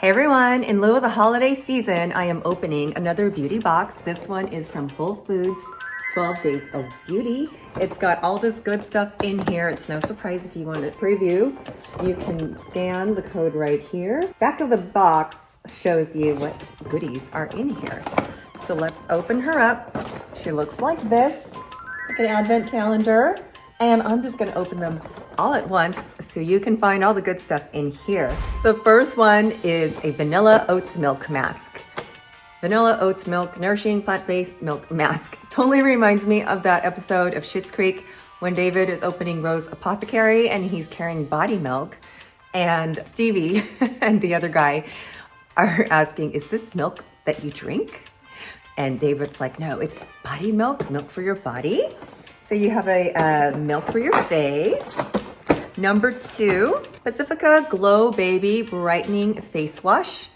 Hey everyone, in lieu of the holiday season, I am opening another beauty box. This one is from Whole Foods, 12 Days of Beauty. It's got all this good stuff in here. It's no surprise if you want to preview. You can scan the code right here. Back of the box shows you what goodies are in here. So let's open her up. She looks like this, like an advent calendar. And I'm just gonna open them all at once so you can find all the good stuff in here. The first one is a vanilla oats milk mask. Vanilla oats milk, nourishing plant-based milk mask. Totally reminds me of that episode of Schitt's Creek when David is opening Rose Apothecary and he's carrying body milk. And Stevie and the other guy are asking, is this milk that you drink? And David's like, no, it's body milk, milk for your body. So you have a milk for your face. Number 2, Pacifica Glow Baby Brightening Face Wash.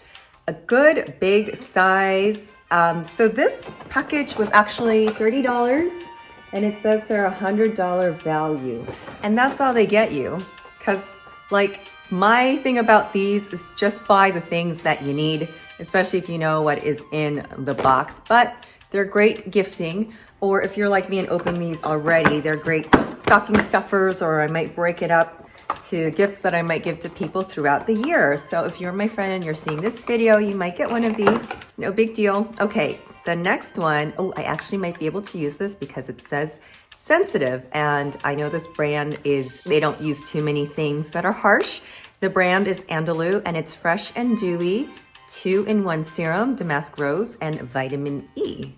A good big size. So this package was actually $30 and it says they're $100 value. And that's all they get you. Because like my thing about these is just buy the things that you need, especially if you know what is in the box. But they're great gifting. Or if you're like me and open these already, they're great stocking stuffers, or I might break it up to gifts that I might give to people throughout the year. So if you're my friend and you're seeing this video, you might get one of these. No big deal. Okay, the next one, oh, I actually might be able to use this because it says sensitive. And I know this brand they don't use too many things that are harsh. The brand is Andalou and it's fresh and dewy, 2-in-1 serum, damask rose, and vitamin E.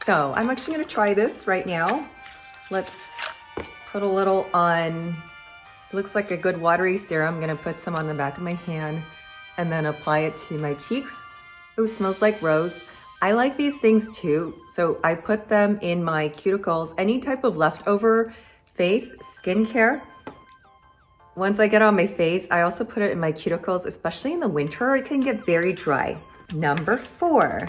So I'm actually gonna try this right now. Let's put a little on, looks like a good watery serum. I'm gonna put some on the back of my hand and then apply it to my cheeks. Oh, it smells like rose. I like these things too. So I put them in my cuticles, any type of leftover face skincare. Once I get on my face, I also put it in my cuticles, especially in the winter, it can get very dry. Number 4.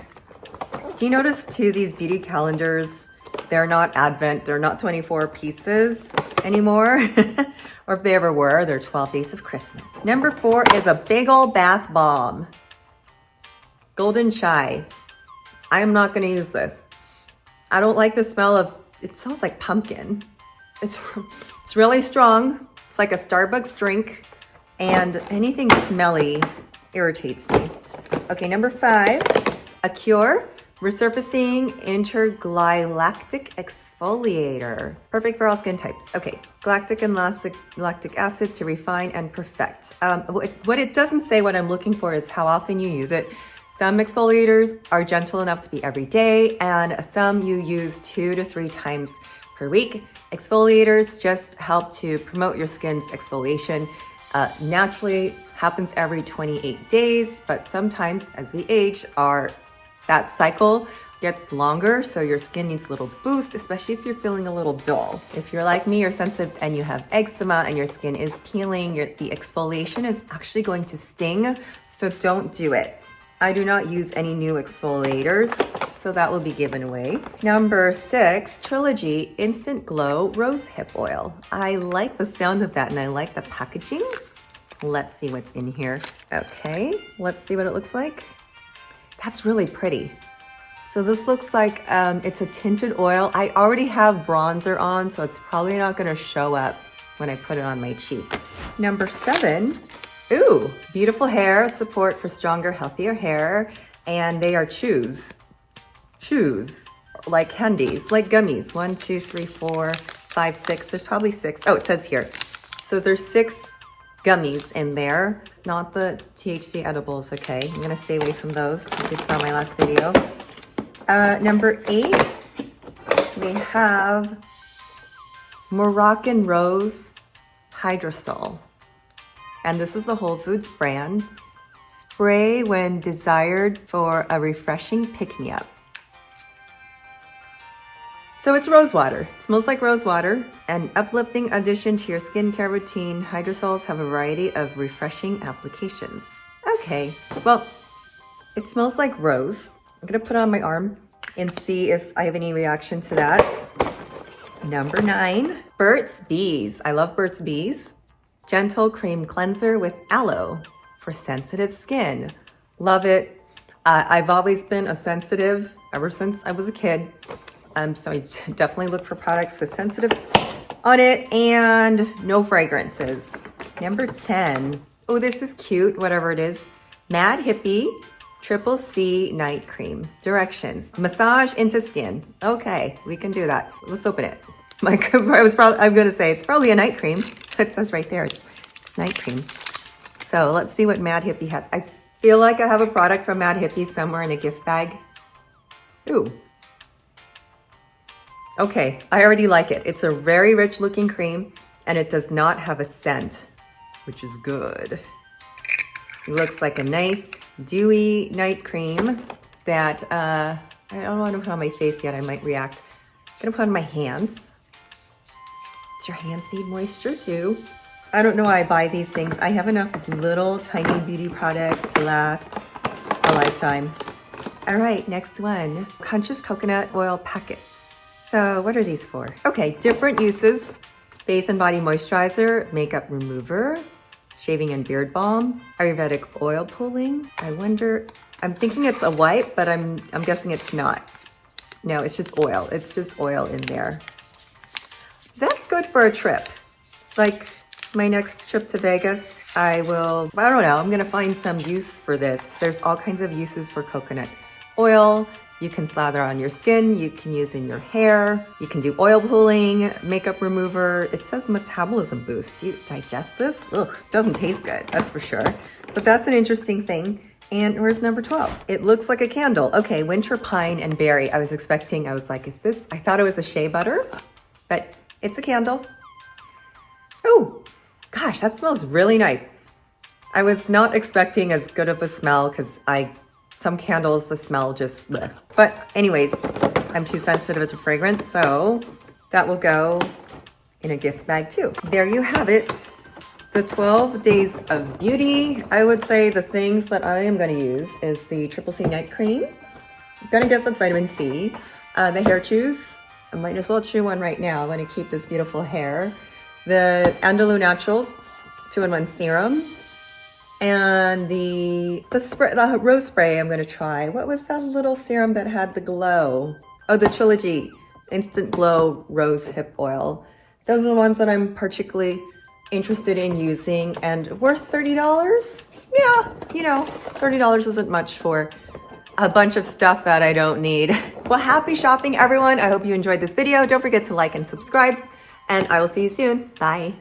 Do you notice too, these beauty calendars, they're not Advent, they're not 24 pieces anymore. Or if they ever were, they're 12 Days of Christmas. Number 4 is a big old bath bomb. Golden Chai. I am not gonna use this. I don't like the smell of, it smells like pumpkin. It's really strong. It's like a Starbucks drink, and anything smelly irritates me. Okay, number 5, Acure Resurfacing Intergalactic Exfoliator. Perfect for all skin types. Okay, galactic and lactic acid to refine and perfect. What it doesn't say, what I'm looking for, is how often you use it. Some exfoliators are gentle enough to be every day, and some you use 2 to 3 times per week. Exfoliators just help to promote your skin's exfoliation. Naturally happens every 28 days, but sometimes as we age, that cycle gets longer, so your skin needs a little boost, especially if you're feeling a little dull. If you're like me, you're sensitive and you have eczema and your skin is peeling, the exfoliation is actually going to sting, so don't do it. I do not use any new exfoliators, so that will be given away. Number 6, Trilogy Instant Glow Rose Hip Oil. I like the sound of that and I like the packaging. Let's see what's in here. Okay, let's see what it looks like. That's really pretty. So this looks like it's a tinted oil. I already have bronzer on, so it's probably not gonna show up when I put it on my cheeks. Number 7, ooh, beautiful hair, support for stronger, healthier hair. And they are chews, like candies, like gummies. 1, 2, 3, 4, 5, 6, there's probably 6. Oh, it says here. So there's 6 gummies in there, not the THC edibles. Okay, I'm gonna stay away from those. You just saw my last video. Number 8, we have Moroccan Rose Hydrosol. And this is the Whole Foods brand. Spray when desired for a refreshing pick-me-up. So it's rose water. It smells like rose water. An uplifting addition to your skincare routine. Hydrosols have a variety of refreshing applications. Okay, well, it smells like rose. I'm gonna put it on my arm and see if I have any reaction to that. Number 9, Burt's Bees. I love Burt's Bees. Gentle cream cleanser with aloe. for sensitive skin. Love it. I've always been a sensitive ever since I was a kid. So I definitely look for products with sensitives on it and no fragrances. Number 10. Oh, this is cute, whatever it is. Mad Hippie Triple C Night Cream. Directions. Massage into skin. Okay, we can do that. Let's open it. I'm gonna say it's probably a night cream. It says right there, it's night cream. So let's see what Mad Hippie has. I feel like I have a product from Mad Hippie somewhere in a gift bag. Ooh. Okay, I already like it. It's a very rich looking cream and it does not have a scent, which is good. It looks like a nice dewy night cream that I don't want to put on my face yet. I might react. I'm gonna put on my hands. Your hands need moisture too. I don't know why I buy these things. I have enough little tiny beauty products to last a lifetime. All right, next one. Conscious Coconut Oil Packets. So what are these for? Okay, different uses. Face and body moisturizer, makeup remover, shaving and beard balm, Ayurvedic oil pulling. I wonder, I'm thinking it's a wipe, but I'm guessing it's not. No, it's just oil. It's just oil in there. That's good for a trip. Like my next trip to Vegas, I don't know, I'm gonna find some use for this. There's all kinds of uses for coconut oil. You can slather on your skin, you can use in your hair, you can do oil pulling, makeup remover. It says metabolism boost. Do you digest this? Ugh, doesn't taste good, that's for sure. But that's an interesting thing. And where's number 12? It looks like a candle. Okay, winter pine and berry. I was like, is this? I thought it was a shea butter, but it's a candle. Oh, gosh, that smells really nice. I was not expecting as good of a smell because some candles, the smell just, bleh. But anyways, I'm too sensitive to fragrance, so that will go in a gift bag too. There you have it. The 12 Days of Beauty. I would say the things that I am gonna use is the Triple C Night Cream. I'm gonna guess that's vitamin C. The hair chews. I might as well chew one right now. I want to keep this beautiful hair. The Andalou Naturals 2-in-1 serum. And the rose spray I'm going to try. What was that little serum that had the glow? Oh, the Trilogy Instant Glow Rose Hip Oil. Those are the ones that I'm particularly interested in using and worth $30. Yeah, you know, $30 isn't much for a bunch of stuff that I don't need. Well, happy shopping, everyone. I hope you enjoyed this video. Don't forget to like and subscribe, and I will see you soon. Bye.